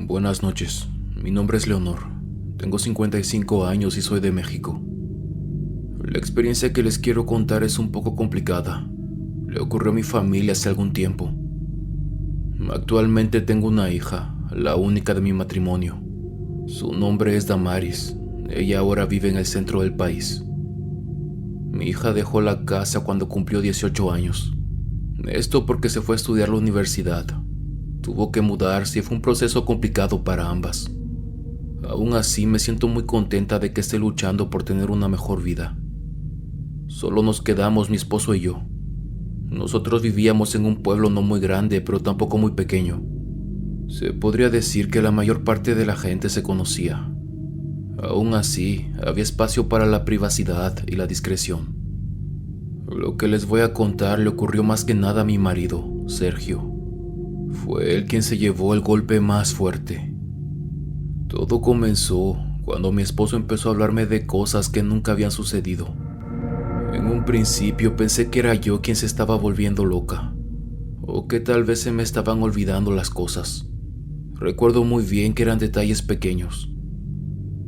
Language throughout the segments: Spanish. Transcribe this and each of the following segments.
Buenas noches, mi nombre es Leonor, tengo 55 años y soy de México. La experiencia que les quiero contar es un poco complicada. Le ocurrió a mi familia hace algún tiempo. Actualmente tengo una hija, la única de mi matrimonio. Su nombre es Damaris, ella ahora vive en el centro del país. Mi hija dejó la casa cuando cumplió 18 años. Esto porque se fue a estudiar a la universidad. Tuvo que mudarse y fue un proceso complicado para ambas. Aún así, me siento muy contenta de que esté luchando por tener una mejor vida. Solo nos quedamos mi esposo y yo. Nosotros vivíamos en un pueblo no muy grande, pero tampoco muy pequeño. Se podría decir que la mayor parte de la gente se conocía. Aún así, había espacio para la privacidad y la discreción. Lo que les voy a contar le ocurrió más que nada a mi marido, Sergio. Fue él quien se llevó el golpe más fuerte. Todo comenzó cuando mi esposo empezó a hablarme de cosas que nunca habían sucedido. En un principio pensé que era yo quien se estaba volviendo loca, o que tal vez se me estaban olvidando las cosas. Recuerdo muy bien que eran detalles pequeños.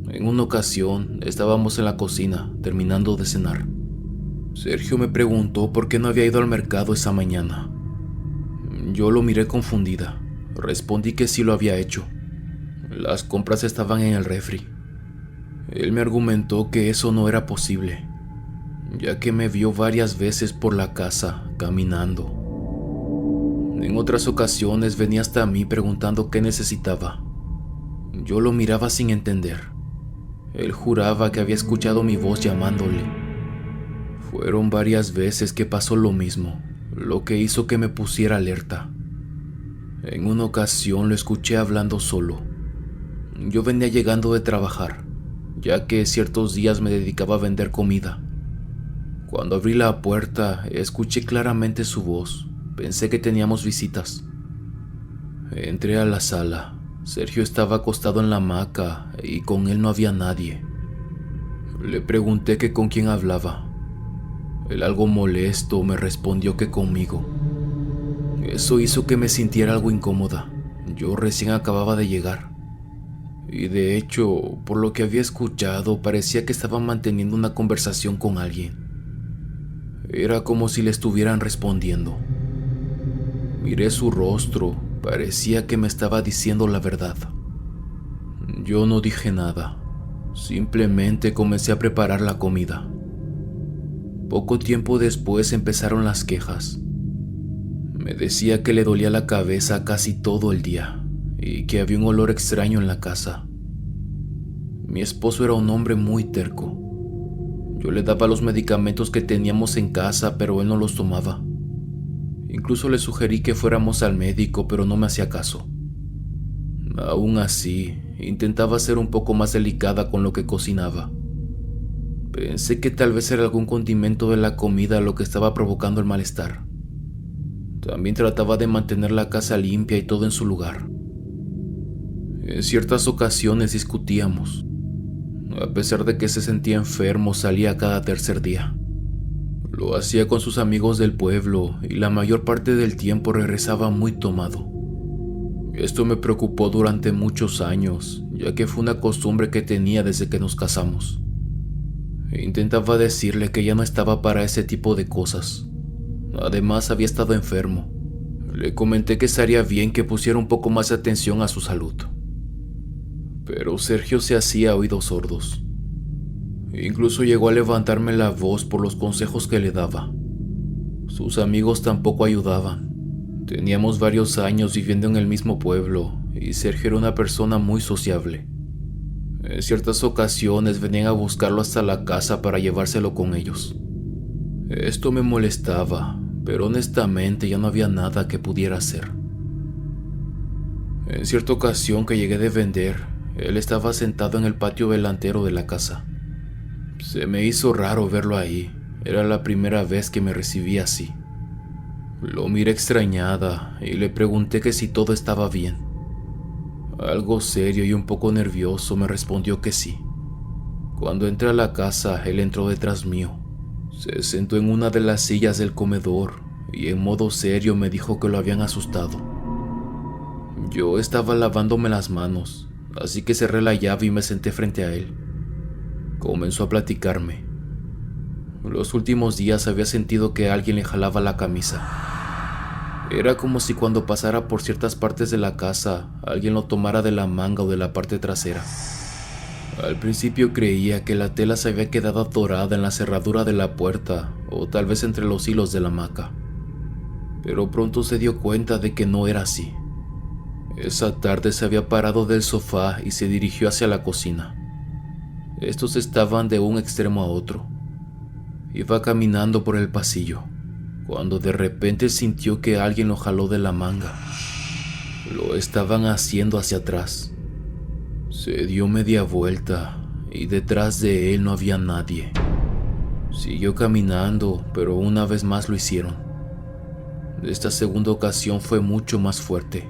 En una ocasión estábamos en la cocina, terminando de cenar. Sergio me preguntó por qué no había ido al mercado esa mañana. Yo lo miré confundida. Respondí que sí lo había hecho. Las compras estaban en el refri. Él me argumentó que eso no era posible, ya que me vio varias veces por la casa, caminando. En otras ocasiones venía hasta mí preguntando qué necesitaba. Yo lo miraba sin entender. Él juraba que había escuchado mi voz llamándole. Fueron varias veces que pasó lo mismo, lo que hizo que me pusiera alerta. En una ocasión lo escuché hablando solo. Yo venía llegando de trabajar, ya que ciertos días me dedicaba a vender comida. Cuando abrí la puerta, escuché claramente su voz. Pensé que teníamos visitas. Entré a la sala. Sergio estaba acostado en la hamaca y con él no había nadie. Le pregunté que con quién hablaba. Él, algo molesto, me respondió que conmigo. Eso hizo que me sintiera algo incómoda. Yo recién acababa de llegar. Y de hecho, por lo que había escuchado, parecía que estaba manteniendo una conversación con alguien. Era como si le estuvieran respondiendo. Miré su rostro, parecía que me estaba diciendo la verdad. Yo no dije nada, simplemente comencé a preparar la comida. Poco tiempo después empezaron las quejas. Me decía que le dolía la cabeza casi todo el día y que había un olor extraño en la casa. Mi esposo era un hombre muy terco. Yo le daba los medicamentos que teníamos en casa, pero él no los tomaba. Incluso le sugerí que fuéramos al médico, pero no me hacía caso. Aún así, intentaba ser un poco más delicada con lo que cocinaba. Pensé que tal vez era algún condimento de la comida lo que estaba provocando el malestar. También trataba de mantener la casa limpia y todo en su lugar. En ciertas ocasiones discutíamos. A pesar de que se sentía enfermo, salía cada tercer día. Lo hacía con sus amigos del pueblo y la mayor parte del tiempo regresaba muy tomado. Esto me preocupó durante muchos años, ya que fue una costumbre que tenía desde que nos casamos. Intentaba decirle que ya no estaba para ese tipo de cosas. Además, había estado enfermo. Le comenté que estaría bien que pusiera un poco más de atención a su salud. Pero Sergio se hacía oídos sordos. Incluso llegó a levantarme la voz por los consejos que le daba. Sus amigos tampoco ayudaban. Teníamos varios años viviendo en el mismo pueblo y Sergio era una persona muy sociable. En ciertas ocasiones venían a buscarlo hasta la casa para llevárselo con ellos. Esto me molestaba, pero honestamente ya no había nada que pudiera hacer. En cierta ocasión que llegué de vender, él estaba sentado en el patio delantero de la casa. Se me hizo raro verlo ahí, era la primera vez que me recibía así. Lo miré extrañada y le pregunté que si todo estaba bien. Algo serio y un poco nervioso me respondió que sí. Cuando entré a la casa, él entró detrás mío. Se sentó en una de las sillas del comedor y en modo serio me dijo que lo habían asustado. Yo estaba lavándome las manos, así que cerré la llave y me senté frente a él. Comenzó a platicarme. Los últimos días había sentido que alguien le jalaba la camisa. Era como si cuando pasara por ciertas partes de la casa, alguien lo tomara de la manga o de la parte trasera. Al principio creía que la tela se había quedado atorada en la cerradura de la puerta o tal vez entre los hilos de la hamaca. Pero pronto se dio cuenta de que no era así. Esa tarde se había parado del sofá y se dirigió hacia la cocina. Estos estaban de un extremo a otro. Iba caminando por el pasillo, cuando de repente sintió que alguien lo jaló de la manga. Lo estaban haciendo hacia atrás. Se dio media vuelta y detrás de él no había nadie. Siguió caminando, pero una vez más lo hicieron. Esta segunda ocasión fue mucho más fuerte.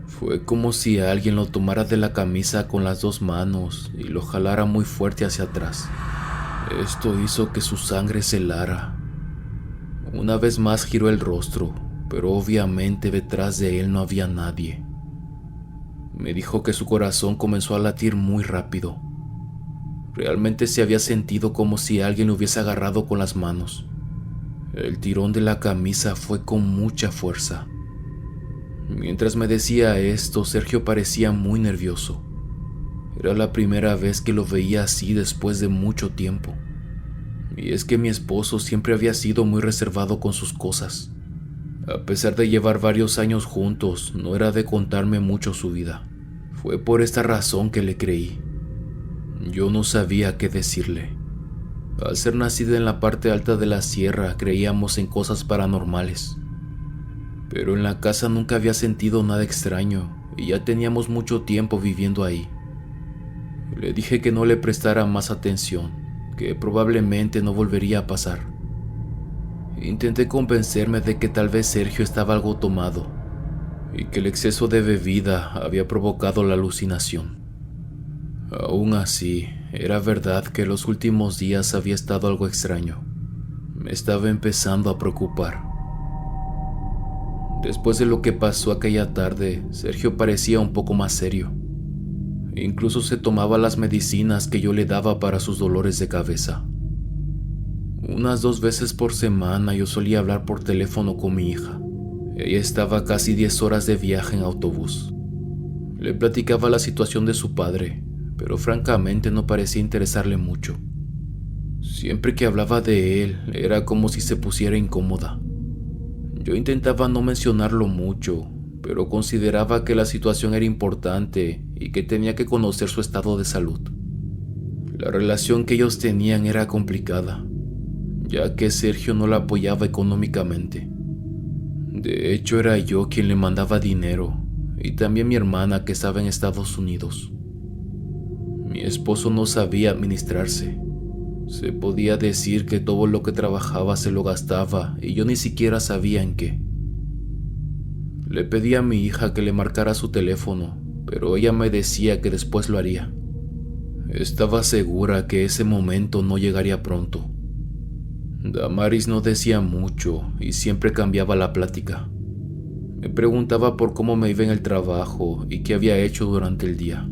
Fue como si alguien lo tomara de la camisa con las dos manos y lo jalara muy fuerte hacia atrás. Esto hizo que su sangre se helara. Una vez más giró el rostro, pero obviamente detrás de él no había nadie. Me dijo que su corazón comenzó a latir muy rápido. Realmente se había sentido como si alguien lo hubiese agarrado con las manos. El tirón de la camisa fue con mucha fuerza. Mientras me decía esto, Sergio parecía muy nervioso. Era la primera vez que lo veía así después de mucho tiempo. Y es que mi esposo siempre había sido muy reservado con sus cosas. A pesar de llevar varios años juntos, no era de contarme mucho su vida. Fue por esta razón que le creí. Yo no sabía qué decirle. Al ser nacida en la parte alta de la sierra, creíamos en cosas paranormales. Pero en la casa nunca había sentido nada extraño y ya teníamos mucho tiempo viviendo ahí. Le dije que no le prestara más atención, que probablemente no volvería a pasar. Intenté convencerme de que tal vez Sergio estaba algo tomado y que el exceso de bebida había provocado la alucinación. Aún así, era verdad que los últimos días había estado algo extraño. Me estaba empezando a preocupar. Después de lo que pasó aquella tarde, Sergio parecía un poco más serio. Incluso se tomaba las medicinas que yo le daba para sus dolores de cabeza. Unas 2 veces por semana yo solía hablar por teléfono con mi hija. Ella estaba casi 10 horas de viaje en autobús. Le platicaba la situación de su padre, pero francamente no parecía interesarle mucho. Siempre que hablaba de él, era como si se pusiera incómoda. Yo intentaba no mencionarlo mucho, pero consideraba que la situación era importante y que tenía que conocer su estado de salud. La relación que ellos tenían era complicada, ya que Sergio no la apoyaba económicamente. De hecho, era yo quien le mandaba dinero, y también mi hermana que estaba en Estados Unidos. Mi esposo no sabía administrarse. Se podía decir que todo lo que trabajaba se lo gastaba y yo ni siquiera sabía en qué. Le pedí a mi hija que le marcara su teléfono, pero ella me decía que después lo haría. Estaba segura que ese momento no llegaría pronto. Damaris no decía mucho y siempre cambiaba la plática. Me preguntaba por cómo me iba en el trabajo y qué había hecho durante el día.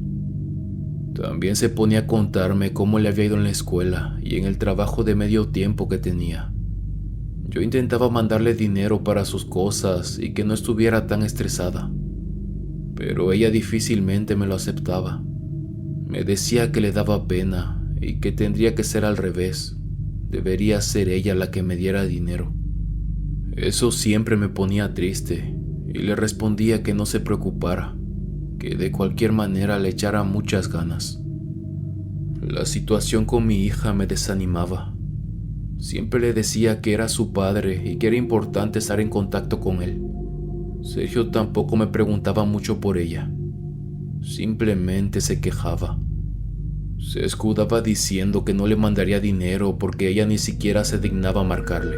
También se ponía a contarme cómo le había ido en la escuela y en el trabajo de medio tiempo que tenía. Yo intentaba mandarle dinero para sus cosas y que no estuviera tan estresada, pero ella difícilmente me lo aceptaba. Me decía que le daba pena y que tendría que ser al revés. Debería ser ella la que me diera dinero. Eso siempre me ponía triste y le respondía que no se preocupara, que de cualquier manera le echara muchas ganas. La situación con mi hija me desanimaba. Siempre le decía que era su padre y que era importante estar en contacto con él. Sergio tampoco me preguntaba mucho por ella. Simplemente se quejaba. Se escudaba diciendo que no le mandaría dinero porque ella ni siquiera se dignaba marcarle.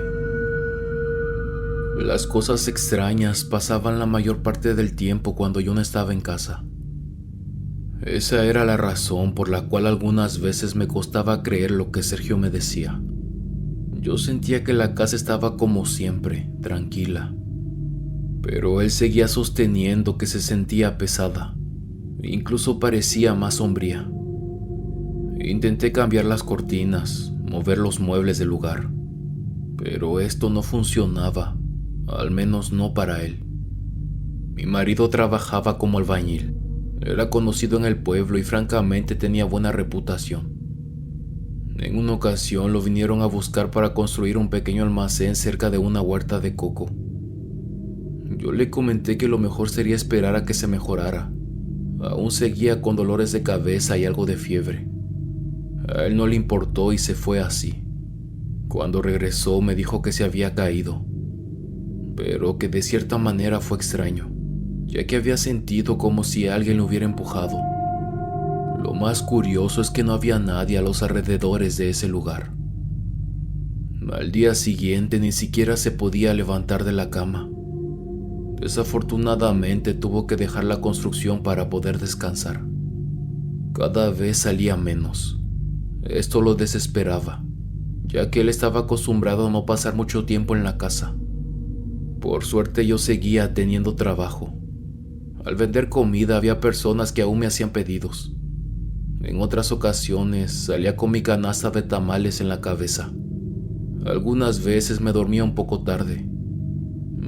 Las cosas extrañas pasaban la mayor parte del tiempo cuando yo no estaba en casa. Esa era la razón por la cual algunas veces me costaba creer lo que Sergio me decía. Yo sentía que la casa estaba como siempre, tranquila. pero él seguía sosteniendo que se sentía pesada. Incluso parecía más sombría. Intenté cambiar las cortinas, mover los muebles del lugar, pero esto no funcionaba, al menos no para él. Mi marido trabajaba como albañil. Era conocido en el pueblo y francamente tenía buena reputación. En una ocasión lo vinieron a buscar para construir un pequeño almacén cerca de una huerta de coco. Yo le comenté que lo mejor sería esperar a que se mejorara. Aún seguía con dolores de cabeza y algo de fiebre. A él no le importó y se fue así. Cuando regresó me dijo que se había caído, pero que de cierta manera fue extraño, ya que había sentido como si alguien lo hubiera empujado. Lo más curioso es que no había nadie a los alrededores de ese lugar. Al día siguiente ni siquiera se podía levantar de la cama. Desafortunadamente tuvo que dejar la construcción para poder descansar. Cada vez salía menos. Esto lo desesperaba, ya que él estaba acostumbrado a no pasar mucho tiempo en la casa. Por suerte yo seguía teniendo trabajo. Al vender comida había personas que aún me hacían pedidos. En otras ocasiones salía con mi canasta de tamales en la cabeza. Algunas veces me dormía un poco tarde,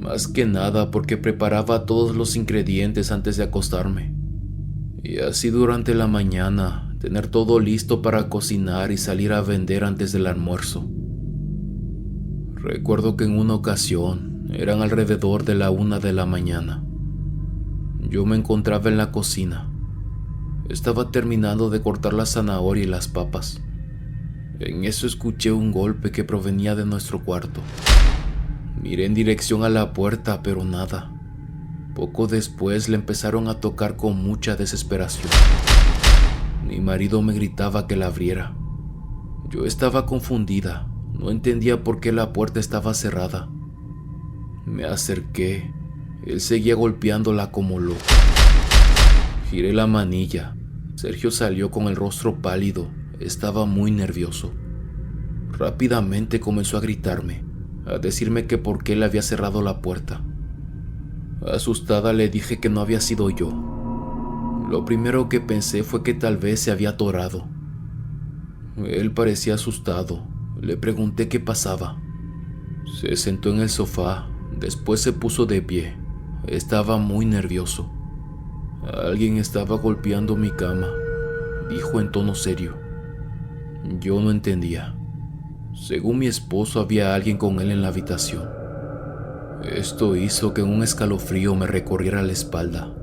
más que nada porque preparaba todos los ingredientes antes de acostarme. Y así durante la mañana, tener todo listo para cocinar y salir a vender antes del almuerzo. Recuerdo que en una ocasión, eran alrededor de la 1 de la mañana. Yo me encontraba en la cocina. Estaba terminando de cortar la zanahoria y las papas. En eso escuché un golpe que provenía de nuestro cuarto. Miré en dirección a la puerta, pero nada. Poco después le empezaron a tocar con mucha desesperación. Mi marido me gritaba que la abriera. Yo estaba confundida, no entendía por qué la puerta estaba cerrada. Me acerqué, él seguía golpeándola como loco. Giré la manilla. Sergio salió con el rostro pálido, estaba muy nervioso. Rápidamente comenzó a gritarme, a decirme que por qué le había cerrado la puerta. Asustada le dije que no había sido yo. Lo primero que pensé fue que tal vez se había atorado. Él parecía asustado. Le pregunté qué pasaba. Se sentó en el sofá, después se puso de pie. Estaba muy nervioso. Alguien estaba golpeando mi cama, dijo en tono serio. Yo no entendía. Según mi esposo, había alguien con él en la habitación. Esto hizo que un escalofrío me recorriera la espalda.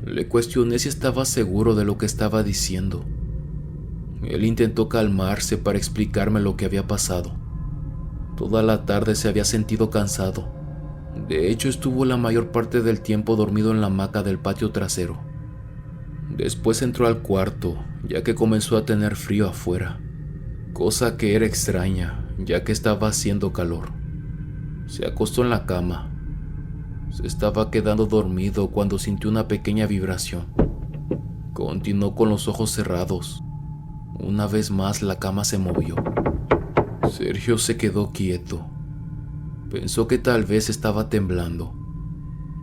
Le cuestioné si estaba seguro de lo que estaba diciendo. Él intentó calmarse para explicarme lo que había pasado. Toda la tarde se había sentido cansado. De hecho, estuvo la mayor parte del tiempo dormido en la hamaca del patio trasero. Después entró al cuarto, ya que comenzó a tener frío afuera, cosa que era extraña, ya que estaba haciendo calor. Se acostó en la cama. Se estaba quedando dormido cuando sintió una pequeña vibración. Continuó con los ojos cerrados. Una vez más la cama se movió. Sergio se quedó quieto. Pensó que tal vez estaba temblando.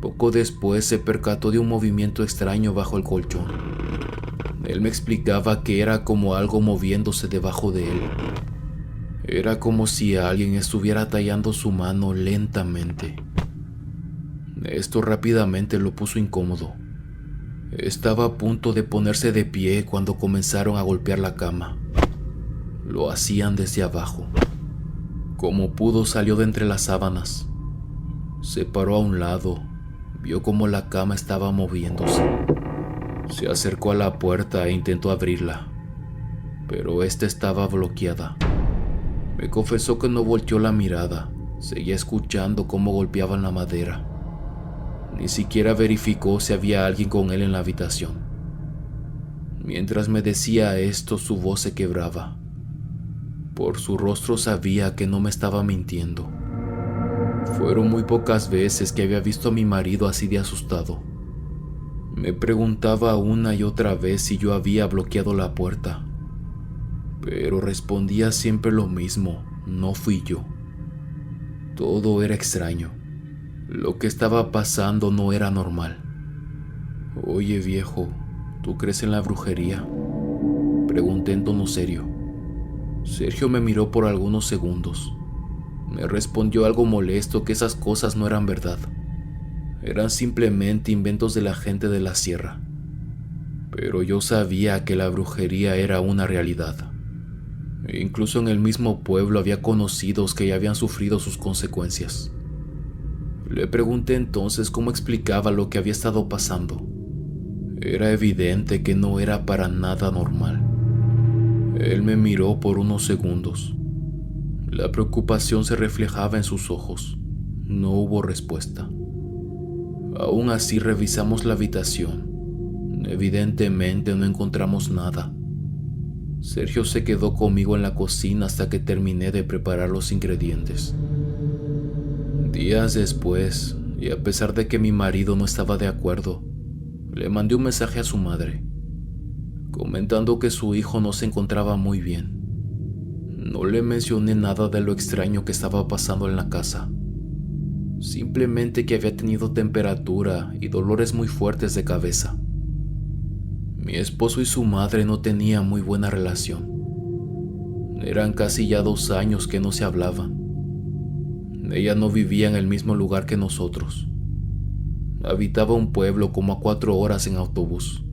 Poco después se percató de un movimiento extraño bajo el colchón. Él me explicaba que era como algo moviéndose debajo de él. Era como si alguien estuviera tallando su mano lentamente. Esto rápidamente lo puso incómodo. Estaba a punto de ponerse de pie cuando comenzaron a golpear la cama. Lo hacían desde abajo. Como pudo, salió de entre las sábanas. Se paró a un lado, vio cómo la cama estaba moviéndose. Se acercó a la puerta e intentó abrirla, pero esta estaba bloqueada. Me confesó que no volteó la mirada, seguía escuchando cómo golpeaban la madera. Ni siquiera verificó si había alguien con él en la habitación. Mientras me decía esto, su voz se quebraba. Por su rostro sabía que no me estaba mintiendo. Fueron muy pocas veces que había visto a mi marido así de asustado. Me preguntaba una y otra vez si yo había bloqueado la puerta, pero respondía siempre lo mismo: no fui yo. Todo era extraño. Lo que estaba pasando no era normal. Oye viejo, ¿tú crees en la brujería? Pregunté en tono serio. Sergio me miró por algunos segundos. Me respondió algo molesto que esas cosas no eran verdad. Eran simplemente inventos de la gente de la sierra. Pero yo sabía que la brujería era una realidad. Incluso en el mismo pueblo había conocidos que ya habían sufrido sus consecuencias. Le pregunté entonces cómo explicaba lo que había estado pasando. Era evidente que no era para nada normal. Él me miró por unos segundos. La preocupación se reflejaba en sus ojos. No hubo respuesta. Aún así revisamos la habitación. Evidentemente no encontramos nada. Sergio se quedó conmigo en la cocina hasta que terminé de preparar los ingredientes. Días después, y a pesar de que mi marido no estaba de acuerdo, le mandé un mensaje a su madre, comentando que su hijo no se encontraba muy bien. No le mencioné nada de lo extraño que estaba pasando en la casa. Simplemente que había tenido temperatura y dolores muy fuertes de cabeza. Mi esposo y su madre no tenían muy buena relación. Eran casi ya 2 años que no se hablaban. Ella no vivía en el mismo lugar que nosotros. Habitaba un pueblo como a 4 horas en autobús.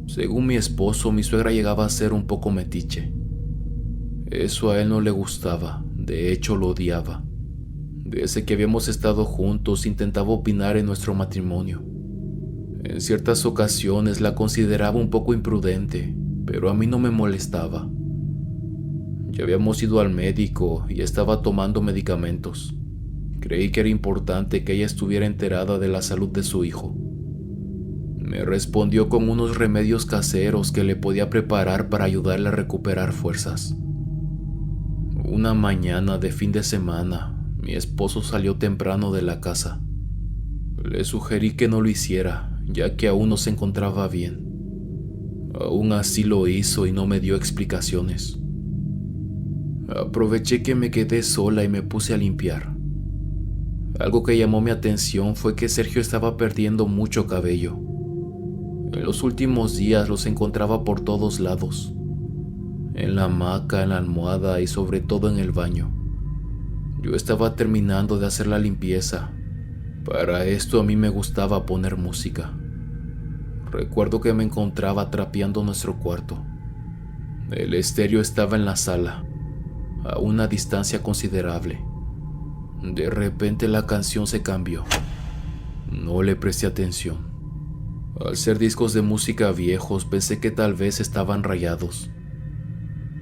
Según mi esposo, mi suegra llegaba a ser un poco metiche. Eso a él no le gustaba, de hecho lo odiaba. Desde que habíamos estado juntos intentaba opinar en nuestro matrimonio. En ciertas ocasiones la consideraba un poco imprudente, pero a mí no me molestaba. Ya habíamos ido al médico y estaba tomando medicamentos. Creí que era importante que ella estuviera enterada de la salud de su hijo. Me respondió con unos remedios caseros que le podía preparar para ayudarle a recuperar fuerzas. Una mañana de fin de semana, mi esposo salió temprano de la casa. Le sugerí que no lo hiciera, ya que aún no se encontraba bien. Aún así lo hizo y no me dio explicaciones. Aproveché que me quedé sola y me puse a limpiar. Algo que llamó mi atención fue que Sergio estaba perdiendo mucho cabello. En los últimos días los encontraba por todos lados. En la hamaca, en la almohada y sobre todo en el baño. Yo estaba terminando de hacer la limpieza. Para esto a mí me gustaba poner música. Recuerdo que me encontraba trapeando nuestro cuarto. El estéreo estaba en la sala, a una distancia considerable. De repente la canción se cambió. No le presté atención. Al ser discos de música viejos pensé que tal vez estaban rayados.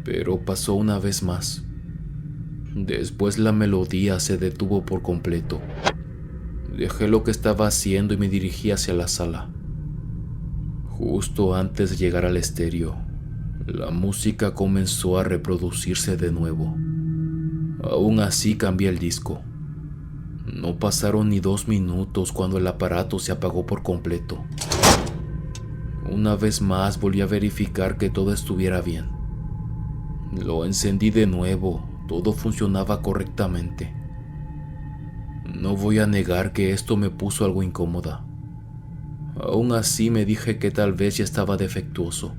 Pero pasó una vez más. Después la melodía se detuvo por completo. Dejé lo que estaba haciendo y me dirigí hacia la sala. Justo antes de llegar al estéreo, la música comenzó a reproducirse de nuevo. Aún así cambié el disco. No pasaron ni 2 minutos cuando el aparato se apagó por completo. Una vez más volví a verificar que todo estuviera bien. Lo encendí de nuevo, todo funcionaba correctamente. No voy a negar que esto me puso algo incómoda. Aún así me dije que tal vez ya estaba defectuoso.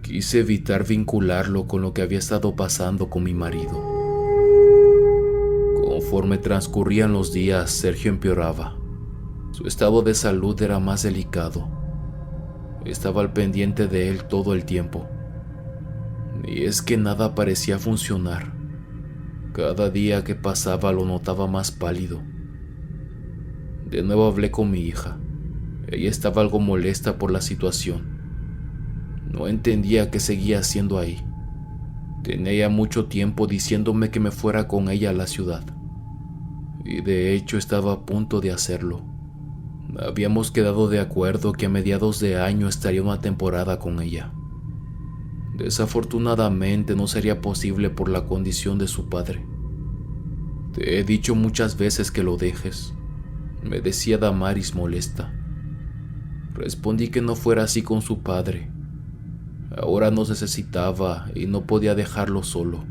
Quise evitar vincularlo con lo que había estado pasando con mi marido. Conforme transcurrían los días, Sergio empeoraba. Su estado de salud era más delicado. Estaba al pendiente de él todo el tiempo. Y es que nada parecía funcionar. Cada día que pasaba lo notaba más pálido. De nuevo hablé con mi hija. Ella estaba algo molesta por la situación. No entendía qué seguía haciendo ahí. Tenía ya mucho tiempo diciéndome que me fuera con ella a la ciudad. Y de hecho estaba a punto de hacerlo. Habíamos quedado de acuerdo que a mediados de año estaría una temporada con ella. Desafortunadamente no sería posible por la condición de su padre. Te he dicho muchas veces que lo dejes, me decía Damaris molesta. Respondí que no fuera así con su padre. Ahora nos necesitaba y no podía dejarlo solo.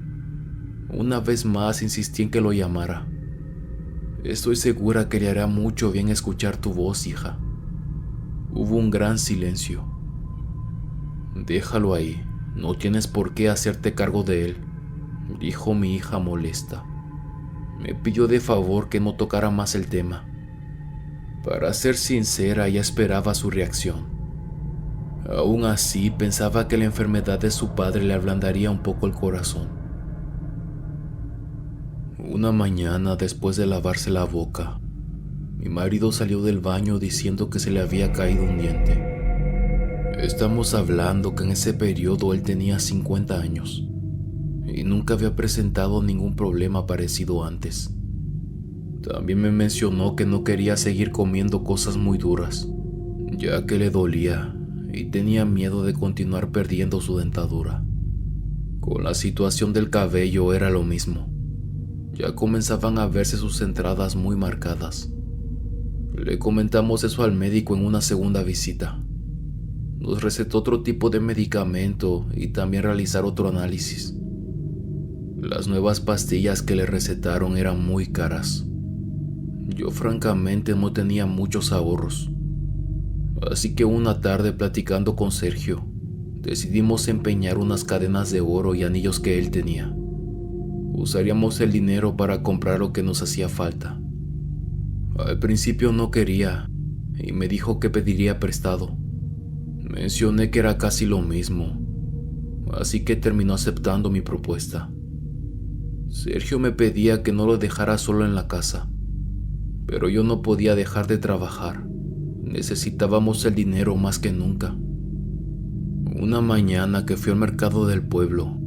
Una vez más insistí en que lo llamara. Estoy segura que le hará mucho bien escuchar tu voz, hija. Hubo un gran silencio. Déjalo ahí, no tienes por qué hacerte cargo de él, dijo mi hija molesta. Me pidió de favor que no tocara más el tema. Para ser sincera, ya esperaba su reacción. Aún así, pensaba que la enfermedad de su padre le ablandaría un poco el corazón. Una mañana, después de lavarse la boca, mi marido salió del baño diciendo que se le había caído un diente. Estamos hablando que en ese periodo él tenía 50 años y nunca había presentado ningún problema parecido antes. También me mencionó que no quería seguir comiendo cosas muy duras, ya que le dolía y tenía miedo de continuar perdiendo su dentadura. Con la situación del cabello era lo mismo. Ya comenzaban a verse sus entradas muy marcadas. Le comentamos eso al médico en una segunda visita. Nos recetó otro tipo de medicamento y también realizar otro análisis. Las nuevas pastillas que le recetaron eran muy caras. Yo francamente no tenía muchos ahorros. Así que una tarde, platicando con Sergio, decidimos empeñar unas cadenas de oro y anillos que él tenía. Usaríamos el dinero para comprar lo que nos hacía falta. Al principio no quería y me dijo que pediría prestado. Mencioné que era casi lo mismo, así que terminó aceptando mi propuesta. Sergio me pedía que no lo dejara solo en la casa, pero yo no podía dejar de trabajar. Necesitábamos el dinero más que nunca. Una mañana que fui al mercado del pueblo,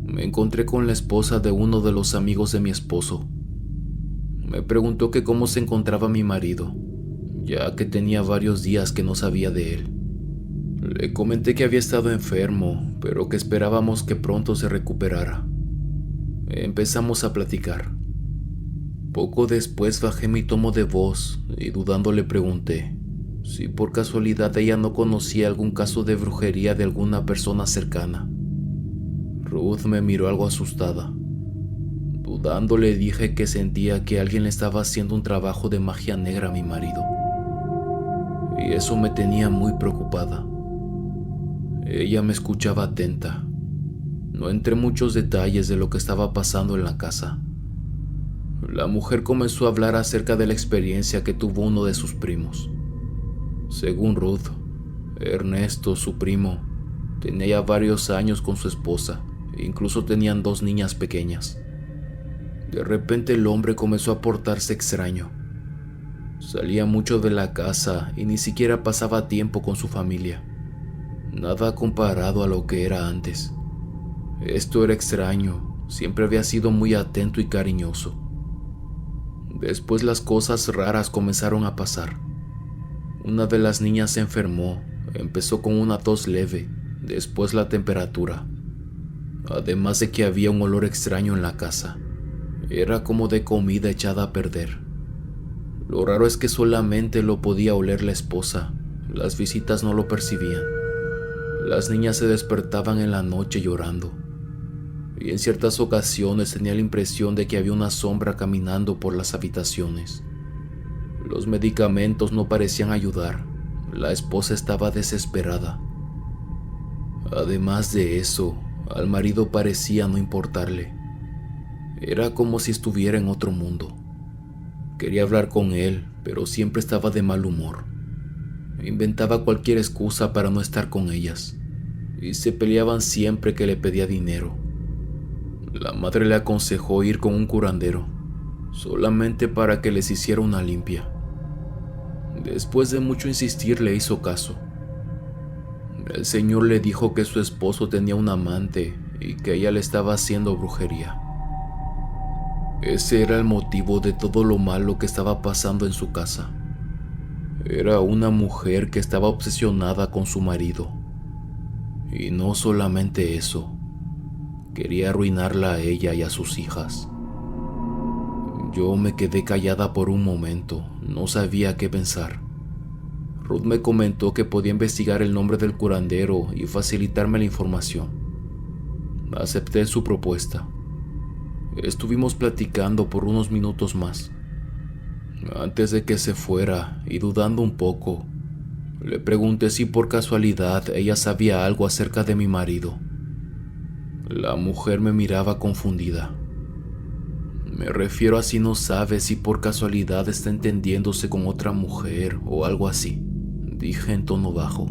me encontré con la esposa de uno de los amigos de mi esposo. Me preguntó que cómo se encontraba mi marido, ya que tenía varios días que no sabía de él. Le comenté que había estado enfermo, pero que esperábamos que pronto se recuperara. Empezamos a platicar. Poco después bajé mi tono de voz y dudando le pregunté si por casualidad ella no conocía algún caso de brujería de alguna persona cercana. Ruth me miró algo asustada. Dudando le dije que sentía que alguien le estaba haciendo un trabajo de magia negra a mi marido. Y eso me tenía muy preocupada. Ella me escuchaba atenta. No entré en muchos detalles de lo que estaba pasando en la casa. La mujer comenzó a hablar acerca de la experiencia que tuvo uno de sus primos. Según Ruth, Ernesto, su primo, tenía ya varios años con su esposa e incluso tenían 2 niñas pequeñas. De repente el hombre comenzó a portarse extraño. Salía mucho de la casa y ni siquiera pasaba tiempo con su familia. Nada comparado a lo que era antes. Esto era extraño, siempre había sido muy atento y cariñoso. Después las cosas raras comenzaron a pasar. Una de las niñas se enfermó, empezó con una tos leve, después la temperatura. Además de que había un olor extraño en la casa. Era como de comida echada a perder. Lo raro es que solamente lo podía oler la esposa, las visitas no lo percibían. Las niñas se despertaban en la noche llorando. Y en ciertas ocasiones tenía la impresión de que había una sombra caminando por las habitaciones. Los medicamentos no parecían ayudar. La esposa estaba desesperada. Además de eso, al marido parecía no importarle. Era como si estuviera en otro mundo. Quería hablar con él, pero siempre estaba de mal humor. Inventaba cualquier excusa para no estar con ellas, y se peleaban siempre que le pedía dinero. La madre le aconsejó ir con un curandero, solamente para que les hiciera una limpia. Después de mucho insistir, le hizo caso. El señor le dijo que su esposo tenía un amante y que ella le estaba haciendo brujería. Ese era el motivo de todo lo malo que estaba pasando en su casa. Era una mujer que estaba obsesionada con su marido. Y no solamente eso, quería arruinarla a ella y a sus hijas. Yo me quedé callada por un momento, no sabía qué pensar. Ruth me comentó que podía investigar el nombre del curandero y facilitarme la información. Acepté su propuesta. Estuvimos platicando por unos minutos más. Antes de que se fuera, y dudando un poco, le pregunté si por casualidad ella sabía algo acerca de mi marido. La mujer me miraba confundida. Me refiero a si no sabe si por casualidad está entendiéndose con otra mujer o algo así, dije en tono bajo.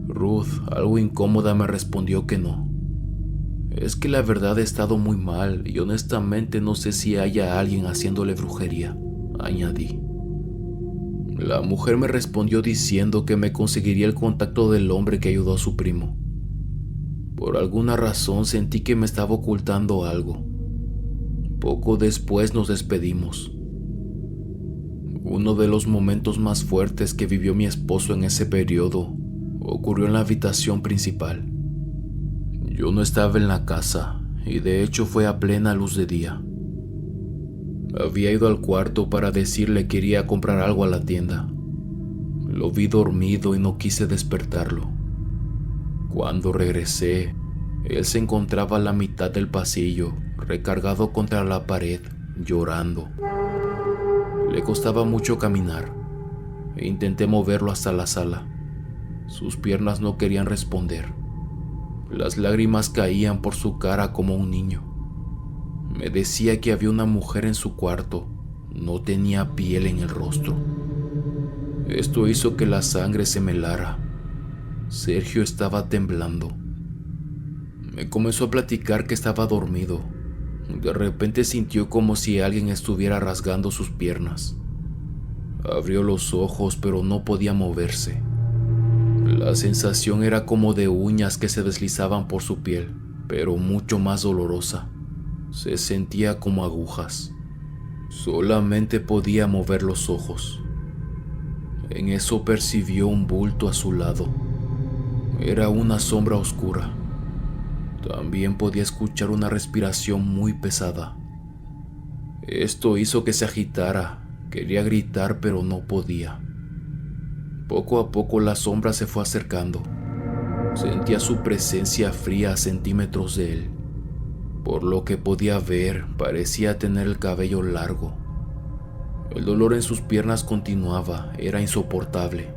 Ruth, algo incómoda, me respondió que no. Es que la verdad he estado muy mal y honestamente no sé si haya alguien haciéndole brujería, añadí. La mujer me respondió diciendo que me conseguiría el contacto del hombre que ayudó a su primo. Por alguna razón sentí que me estaba ocultando algo. Poco después nos despedimos. Uno de los momentos más fuertes que vivió mi esposo en ese periodo ocurrió en la habitación principal. Yo no estaba en la casa y de hecho fue a plena luz de día. Había ido al cuarto para decirle que iría a comprar algo a la tienda. Lo vi dormido y no quise despertarlo. Cuando regresé, él se encontraba a la mitad del pasillo, recargado contra la pared, llorando. Le costaba mucho caminar e intenté moverlo hasta la sala. Sus piernas no querían responder. Las lágrimas caían por su cara como un niño. Me decía que había una mujer en su cuarto. No tenía piel en el rostro. Esto hizo que la sangre se me helara. Sergio estaba temblando. Me comenzó a platicar que estaba dormido. De repente sintió como si alguien estuviera rasgando sus piernas. Abrió los ojos, pero no podía moverse. La sensación era como de uñas que se deslizaban por su piel, pero mucho más dolorosa. Se sentía como agujas. Solamente podía mover los ojos. En eso percibió un bulto a su lado. Era una sombra oscura. También podía escuchar una respiración muy pesada. Esto hizo que se agitara. Quería gritar, pero no podía. Poco a poco la sombra se fue acercando. Sentía su presencia fría a centímetros de él. Por lo que podía ver, parecía tener el cabello largo. El dolor en sus piernas continuaba, era insoportable.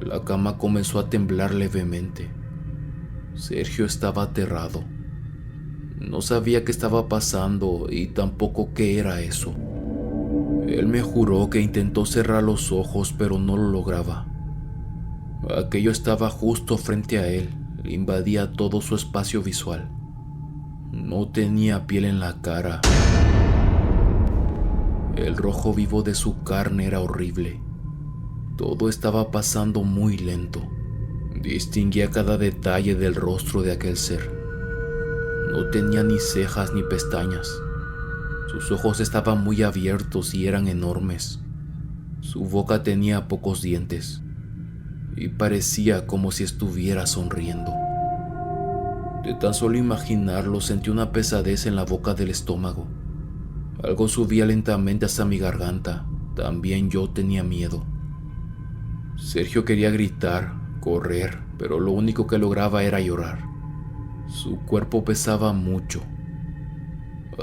La cama comenzó a temblar levemente. Sergio estaba aterrado. No sabía qué estaba pasando y tampoco qué era eso. Él me juró que intentó cerrar los ojos, pero no lo lograba. Aquello estaba justo frente a él, invadía todo su espacio visual. No tenía piel en la cara. El rojo vivo de su carne era horrible. Todo estaba pasando muy lento. Distinguía cada detalle del rostro de aquel ser. No tenía ni cejas ni pestañas. Sus ojos estaban muy abiertos y eran enormes. Su boca tenía pocos dientes y parecía como si estuviera sonriendo. De tan solo imaginarlo sentí una pesadez en la boca del estómago. Algo subía lentamente hasta mi garganta. También yo tenía miedo. Sergio quería gritar, correr, pero lo único que lograba era llorar. Su cuerpo pesaba mucho.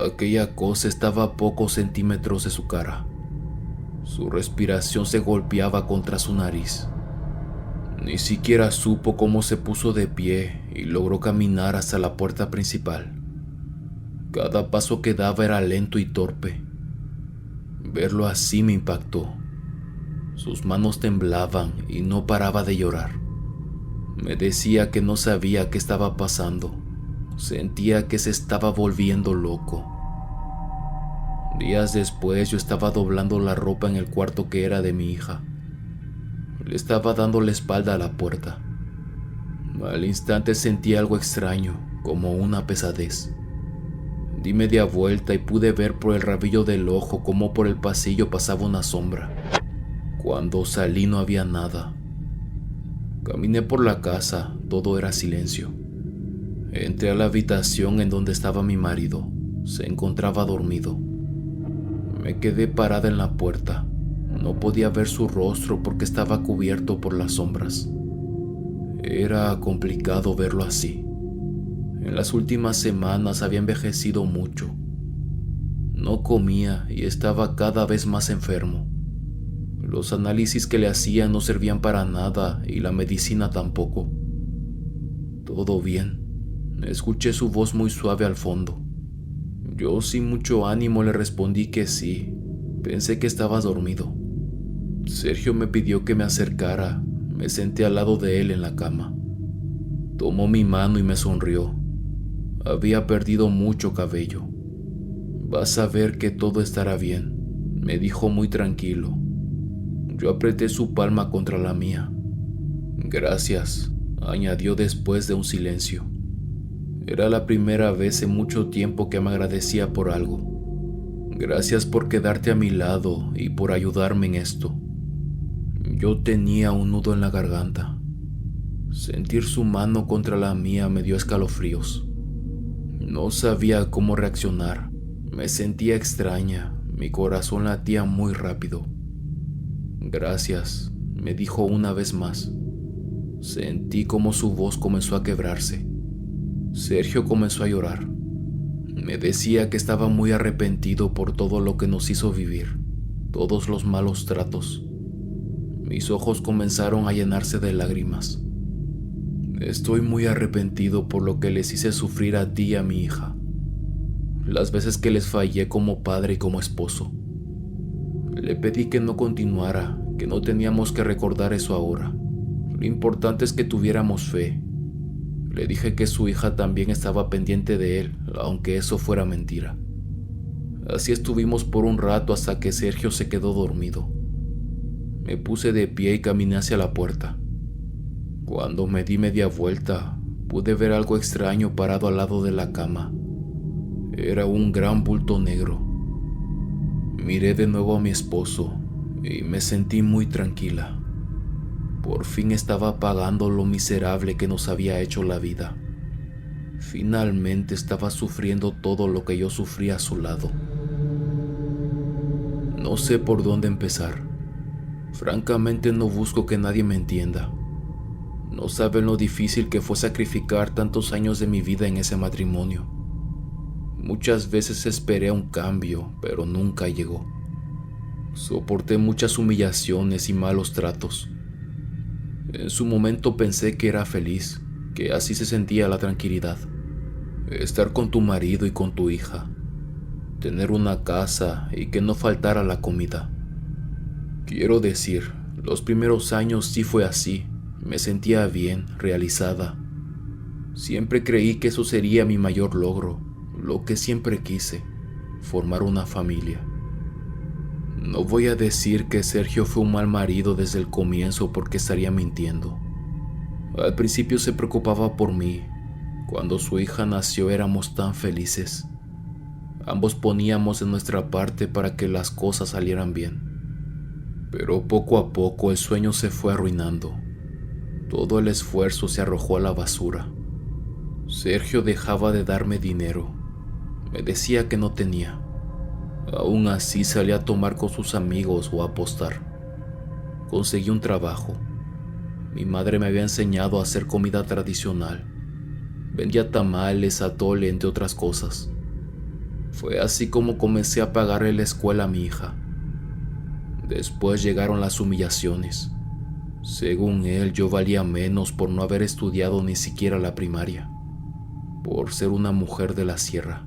Aquella cosa estaba a pocos centímetros de su cara. Su respiración se golpeaba contra su nariz. Ni siquiera supo cómo se puso de pie y logró caminar hasta la puerta principal. Cada paso que daba era lento y torpe. Verlo así me impactó. Sus manos temblaban y no paraba de llorar. Me decía que no sabía qué estaba pasando. Sentía que se estaba volviendo loco. Días después yo estaba doblando la ropa en el cuarto que era de mi hija. Le estaba dando la espalda a la puerta. Al instante sentí algo extraño, como una pesadez. Di media vuelta y pude ver por el rabillo del ojo cómo por el pasillo pasaba una sombra. Cuando salí no había nada. Caminé por la casa, todo era silencio. Entré a la habitación en donde estaba mi marido. Se encontraba dormido. Me quedé parada en la puerta. No podía ver su rostro porque estaba cubierto por las sombras. Era complicado verlo así. En las últimas semanas había envejecido mucho. No comía y estaba cada vez más enfermo. Los análisis que le hacían no servían para nada y la medicina tampoco. ¿Todo bien?, escuché su voz muy suave al fondo. Yo sin mucho ánimo le respondí que sí. Pensé que estaba dormido. Sergio me pidió que me acercara. Me senté al lado de él en la cama. Tomó mi mano y me sonrió. Había perdido mucho cabello. Vas a ver que todo estará bien, me dijo muy tranquilo. Yo apreté su palma contra la mía. Gracias, añadió después de un silencio. Era la primera vez en mucho tiempo que me agradecía por algo. Gracias por quedarte a mi lado y por ayudarme en esto. Yo tenía un nudo en la garganta. Sentir su mano contra la mía me dio escalofríos. No sabía cómo reaccionar. Me sentía extraña. Mi corazón latía muy rápido. Gracias, me dijo una vez más. Sentí como su voz comenzó a quebrarse. Sergio comenzó a llorar. Me decía que estaba muy arrepentido por todo lo que nos hizo vivir, todos los malos tratos. Mis ojos comenzaron a llenarse de lágrimas. Estoy muy arrepentido por lo que les hice sufrir a ti y a mi hija. Las veces que les fallé como padre y como esposo. Le pedí que no continuara, que no teníamos que recordar eso ahora. Lo importante es que tuviéramos fe. Le dije que su hija también estaba pendiente de él, aunque eso fuera mentira. Así estuvimos por un rato hasta que Sergio se quedó dormido. Me puse de pie y caminé hacia la puerta. Cuando me di media vuelta, pude ver algo extraño parado al lado de la cama. Era un gran bulto negro. Miré de nuevo a mi esposo y me sentí muy tranquila. Por fin estaba pagando lo miserable que nos había hecho la vida. Finalmente estaba sufriendo todo lo que yo sufría a su lado. No sé por dónde empezar. Francamente no busco que nadie me entienda. No saben lo difícil que fue sacrificar tantos años de mi vida en ese matrimonio. Muchas veces esperé un cambio, pero nunca llegó. Soporté muchas humillaciones y malos tratos. En su momento pensé que era feliz, que así se sentía la tranquilidad. Estar con tu marido y con tu hija. Tener una casa y que no faltara la comida. Quiero decir, los primeros años sí fue así. Me sentía bien, realizada. Siempre creí que eso sería mi mayor logro, lo que siempre quise, formar una familia. No voy a decir que Sergio fue un mal marido desde el comienzo porque estaría mintiendo. Al principio se preocupaba por mí. Cuando su hija nació éramos tan felices. Ambos poníamos de nuestra parte para que las cosas salieran bien. Pero poco a poco el sueño se fue arruinando. Todo el esfuerzo se arrojó a la basura. Sergio dejaba de darme dinero. Me decía que no tenía. Aún así salía a tomar con sus amigos o a apostar. Conseguí un trabajo. Mi madre me había enseñado a hacer comida tradicional. Vendía tamales, atole, entre otras cosas. Fue así como comencé a pagarle la escuela a mi hija. Después llegaron las humillaciones. Según él, yo valía menos por no haber estudiado ni siquiera la primaria, por ser una mujer de la sierra.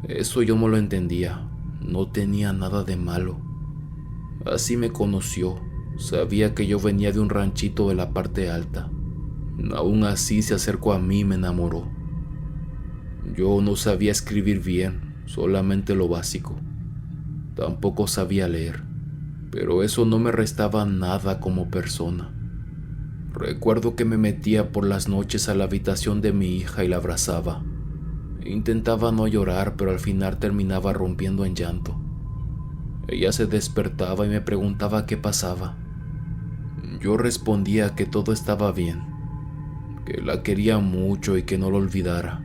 Eso yo no lo entendía, no tenía nada de malo. Así me conoció, sabía que yo venía de un ranchito de la parte alta. Aún así se acercó a mí y me enamoró. Yo no sabía escribir bien, solamente lo básico. Tampoco sabía leer, pero eso no me restaba nada como persona. Recuerdo que me metía por las noches a la habitación de mi hija y la abrazaba. Intentaba no llorar, pero al final terminaba rompiendo en llanto. Ella se despertaba y me preguntaba qué pasaba. Yo respondía que todo estaba bien, que la quería mucho y que no lo olvidara.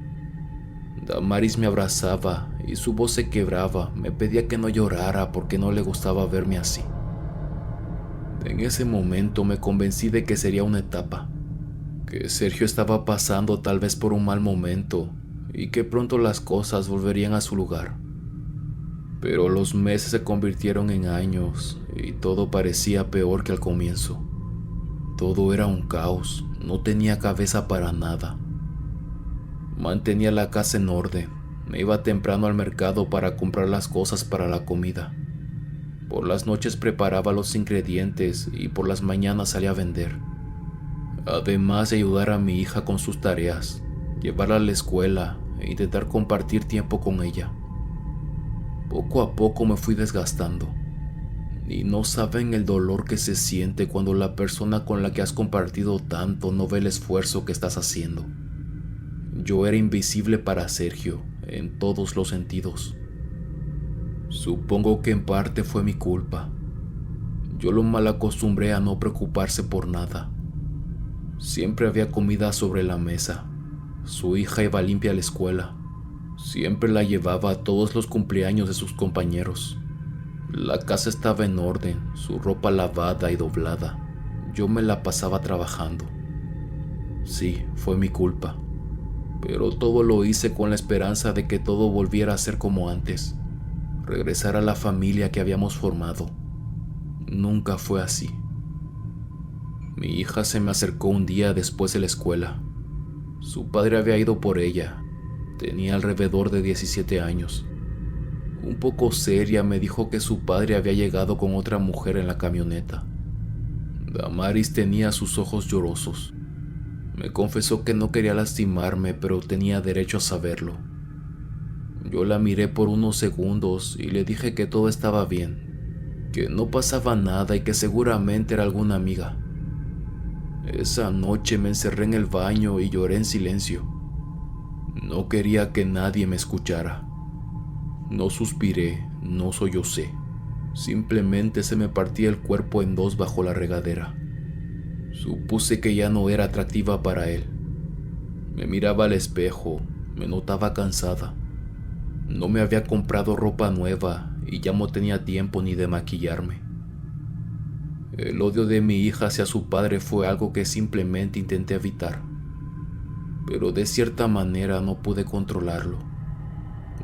Damaris me abrazaba y su voz se quebraba, me pedía que no llorara porque no le gustaba verme así. En ese momento me convencí de que sería una etapa, que Sergio estaba pasando tal vez por un mal momento y que pronto las cosas volverían a su lugar. Pero los meses se convirtieron en años y todo parecía peor que al comienzo. Todo era un caos, no tenía cabeza para nada. Mantenía la casa en orden, me iba temprano al mercado para comprar las cosas para la comida. Por las noches preparaba los ingredientes y por las mañanas salía a vender. Además de ayudar a mi hija con sus tareas, llevarla a la escuela e intentar compartir tiempo con ella. Poco a poco me fui desgastando. Y no saben el dolor que se siente cuando la persona con la que has compartido tanto no ve el esfuerzo que estás haciendo. Yo era invisible para Sergio en todos los sentidos. Supongo que en parte fue mi culpa. Yo lo malacostumbré a no preocuparse por nada. Siempre había comida sobre la mesa. Su hija iba limpia a la escuela. Siempre la llevaba a todos los cumpleaños de sus compañeros. La casa estaba en orden, su ropa lavada y doblada. Yo me la pasaba trabajando. Sí, fue mi culpa. Pero todo lo hice con la esperanza de que todo volviera a ser como antes. Regresar a la familia que habíamos formado. Nunca fue así. Mi hija se me acercó un día después de la escuela. Su padre había ido por ella. Tenía alrededor de 17 años. Un poco seria me dijo que su padre había llegado con otra mujer en la camioneta. Damaris tenía sus ojos llorosos. Me confesó que no quería lastimarme, pero tenía derecho a saberlo. Yo la miré por unos segundos y le dije que todo estaba bien, que no pasaba nada y que seguramente era alguna amiga. Esa noche me encerré en el baño y lloré en silencio. No quería que nadie me escuchara. No suspiré, no sollocé. Simplemente se me partía el cuerpo en dos bajo la regadera. Supuse que ya no era atractiva para él. Me miraba al espejo, me notaba cansada. No me había comprado ropa nueva y ya no tenía tiempo ni de maquillarme. El odio de mi hija hacia su padre fue algo que simplemente intenté evitar. Pero de cierta manera no pude controlarlo.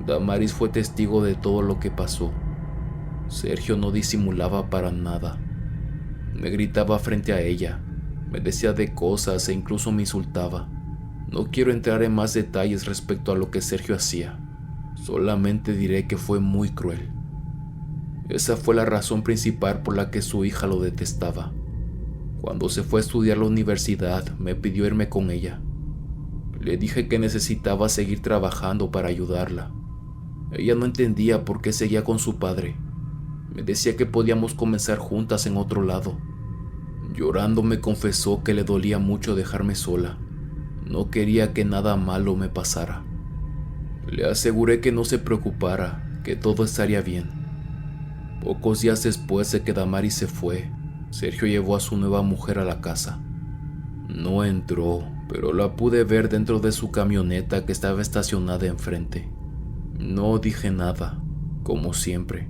Damaris fue testigo de todo lo que pasó. Sergio no disimulaba para nada. Me gritaba frente a ella, me decía de cosas e incluso me insultaba. No quiero entrar en más detalles respecto a lo que Sergio hacía. Solamente diré que fue muy cruel. Esa fue la razón principal por la que su hija lo detestaba. Cuando se fue a estudiar a la universidad, me pidió irme con ella. Le dije que necesitaba seguir trabajando para ayudarla. Ella no entendía por qué seguía con su padre. Me decía que podíamos comenzar juntas en otro lado. Llorando me confesó que le dolía mucho dejarme sola. No quería que nada malo me pasara. Le aseguré que no se preocupara, que todo estaría bien. Pocos días después de que Damaris se fue, Sergio llevó a su nueva mujer a la casa. No entró, pero la pude ver dentro de su camioneta que estaba estacionada enfrente. No dije nada, como siempre,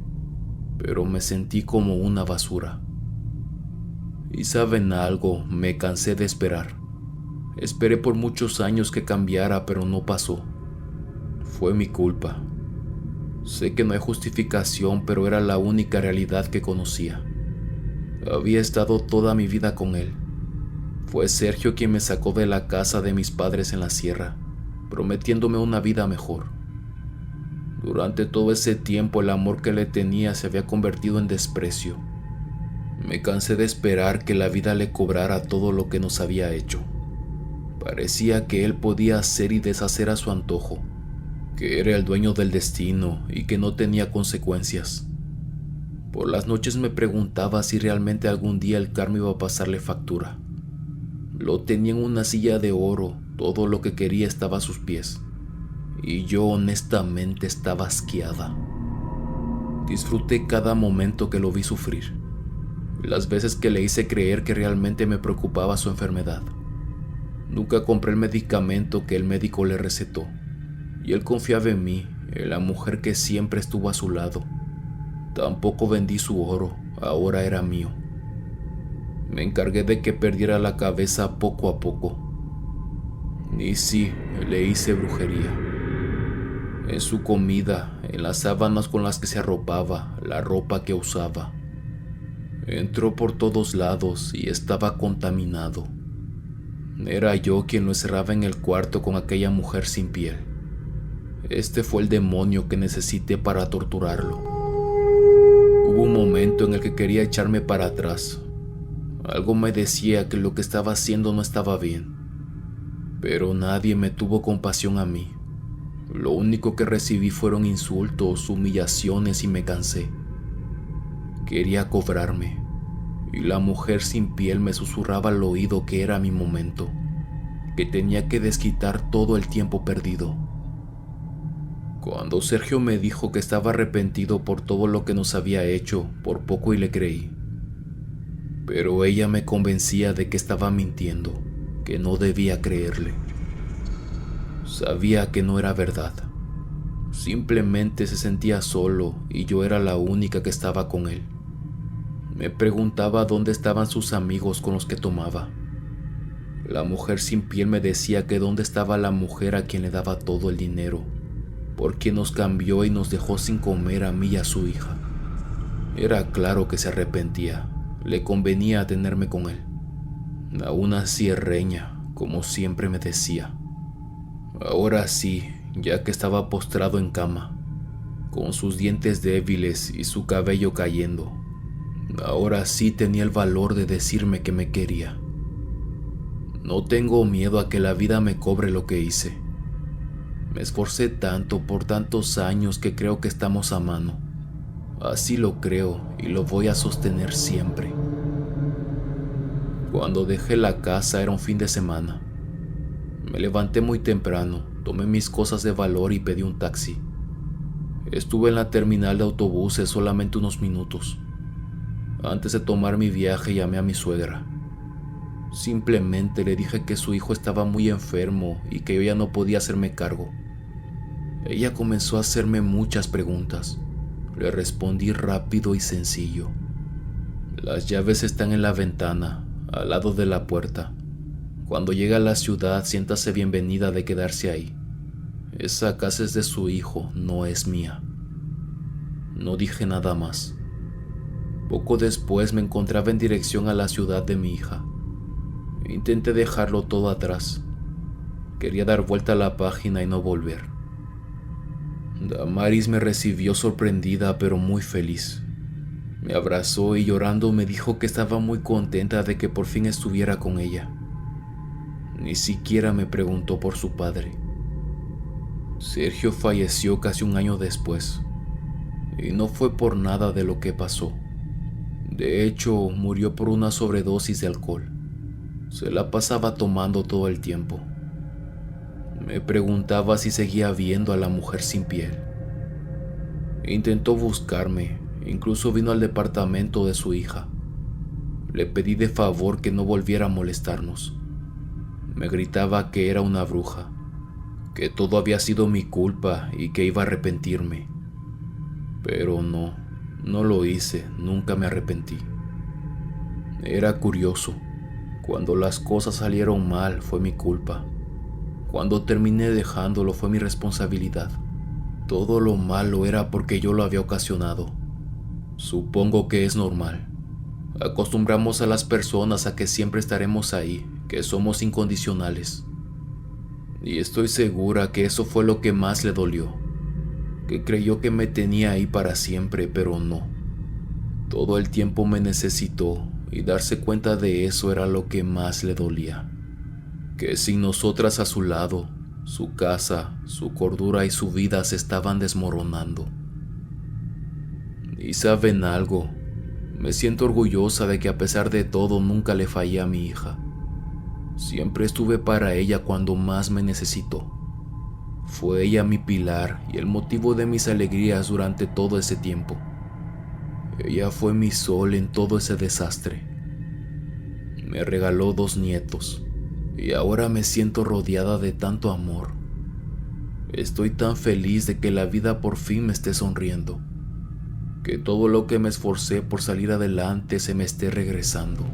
pero me sentí como una basura. Y saben algo, me cansé de esperar. Esperé por muchos años que cambiara, pero no pasó. Fue mi culpa. Sé que no hay justificación, pero era la única realidad que conocía. Había estado toda mi vida con él. Fue Sergio quien me sacó de la casa de mis padres en la sierra, prometiéndome una vida mejor. Durante todo ese tiempo el amor que le tenía se había convertido en desprecio. Me cansé de esperar que la vida le cobrara todo lo que nos había hecho. Parecía que él podía hacer y deshacer a su antojo, que era el dueño del destino y que no tenía consecuencias. Por las noches me preguntaba si realmente algún día el karma iba a pasarle factura. Lo tenía en una silla de oro, todo lo que quería estaba a sus pies. Y yo honestamente estaba asqueada. Disfruté cada momento que lo vi sufrir. Las veces que le hice creer que realmente me preocupaba su enfermedad. Nunca compré el medicamento que el médico le recetó. Y él confiaba en mí, en la mujer que siempre estuvo a su lado. Tampoco vendí su oro, ahora era mío. Me encargué de que perdiera la cabeza poco a poco. Y sí, le hice brujería. en su comida, en las sábanas con las que se arropaba, la ropa que usaba. Entró por todos lados y estaba contaminado. Era yo quien lo encerraba en el cuarto con aquella mujer sin piel. Este fue el demonio que necesité para torturarlo. Hubo un momento en el que quería echarme para atrás. Algo me decía que lo que estaba haciendo no estaba bien. Pero nadie me tuvo compasión a mí. Lo único que recibí fueron insultos, humillaciones y me cansé. Quería cobrarme, y la mujer sin piel me susurraba al oído que era mi momento, que tenía que desquitar todo el tiempo perdido. Cuando Sergio me dijo que estaba arrepentido por todo lo que nos había hecho, por poco y le creí. Pero ella me convencía de que estaba mintiendo, que no debía creerle. Sabía que no era verdad. Simplemente se sentía solo y yo era la única que estaba con él. Me preguntaba dónde estaban sus amigos con los que tomaba. La mujer sin piel me decía que dónde estaba la mujer a quien le daba todo el dinero, porque nos cambió y nos dejó sin comer a mí y a su hija. Era claro que se arrepentía, le convenía tenerme con él. Aún así reña, como siempre me decía. Ahora sí, ya que estaba postrado en cama, con sus dientes débiles y su cabello cayendo, ahora sí tenía el valor de decirme que me quería. No tengo miedo a que la vida me cobre lo que hice. Me esforcé tanto por tantos años que creo que estamos a mano. Así lo creo y lo voy a sostener siempre. Cuando dejé la casa era un fin de semana. Me levanté muy temprano, tomé mis cosas de valor y pedí un taxi. Estuve en la terminal de autobuses solamente unos minutos. Antes de tomar mi viaje llamé a mi suegra. Simplemente le dije que su hijo estaba muy enfermo y que yo ya no podía hacerme cargo. Ella comenzó a hacerme muchas preguntas. Le respondí rápido y sencillo. Las llaves están en la ventana, al lado de la puerta. Cuando llegue a la ciudad, siéntase bienvenida de quedarse ahí. Esa casa es de su hijo, no es mía. No dije nada más. Poco después me encontraba en dirección a la ciudad de mi hija. Intenté dejarlo todo atrás. Quería dar vuelta a la página y no volver. Damaris me recibió sorprendida pero muy feliz. Me abrazó y llorando me dijo que estaba muy contenta de que por fin estuviera con ella. Ni siquiera me preguntó por su padre. Sergio falleció casi un año después, y no fue por nada de lo que pasó. De hecho, murió por una sobredosis de alcohol. Se la pasaba tomando todo el tiempo. Me preguntaba si seguía viendo a la mujer sin piel. Intentó buscarme, incluso vino al departamento de su hija. Le pedí de favor que no volviera a molestarnos. Me gritaba que era una bruja, que todo había sido mi culpa y que iba a arrepentirme. Pero no lo hice, nunca me arrepentí. Era curioso, cuando las cosas salieron mal fue mi culpa. Cuando terminé dejándolo fue mi responsabilidad. Todo lo malo era porque yo lo había ocasionado. Supongo que es normal. Acostumbramos a las personas a que siempre estaremos ahí, que somos incondicionales. Y estoy segura que eso fue lo que más le dolió, que creyó que me tenía ahí para siempre, pero no. Todo el tiempo me necesitó y darse cuenta de eso era lo que más le dolía. Que sin nosotras a su lado, su casa, su cordura y su vida se estaban desmoronando. Y ¿saben algo? Me siento orgullosa de que a pesar de todo nunca le fallé a mi hija. Siempre estuve para ella cuando más me necesitó. Fue ella mi pilar y el motivo de mis alegrías durante todo ese tiempo. Ella fue mi sol en todo ese desastre. Me regaló 2 nietos y ahora me siento rodeada de tanto amor. Estoy tan feliz de que la vida por fin me esté sonriendo, que todo lo que me esforcé por salir adelante se me esté regresando.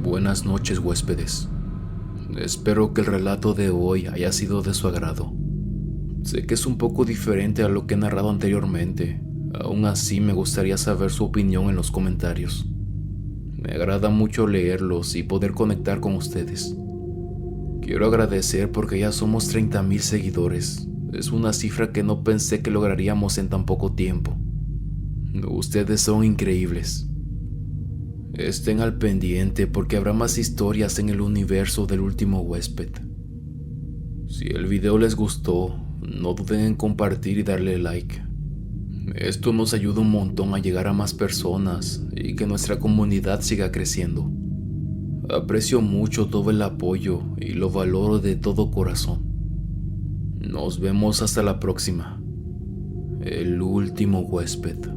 Buenas noches, huéspedes. Espero que el relato de hoy haya sido de su agrado. Sé que es un poco diferente a lo que he narrado anteriormente. Aún así, me gustaría saber su opinión en los comentarios. Me agrada mucho leerlos y poder conectar con ustedes. Quiero agradecer porque ya somos 30,000 seguidores. Es una cifra que no pensé que lograríamos en tan poco tiempo. Ustedes son increíbles. Estén al pendiente porque habrá más historias en el universo del último huésped. Si el video les gustó, no duden en compartir y darle like. Esto nos ayuda un montón a llegar a más personas y que nuestra comunidad siga creciendo. Aprecio mucho todo el apoyo y lo valoro de todo corazón. Nos vemos hasta la próxima. El último huésped.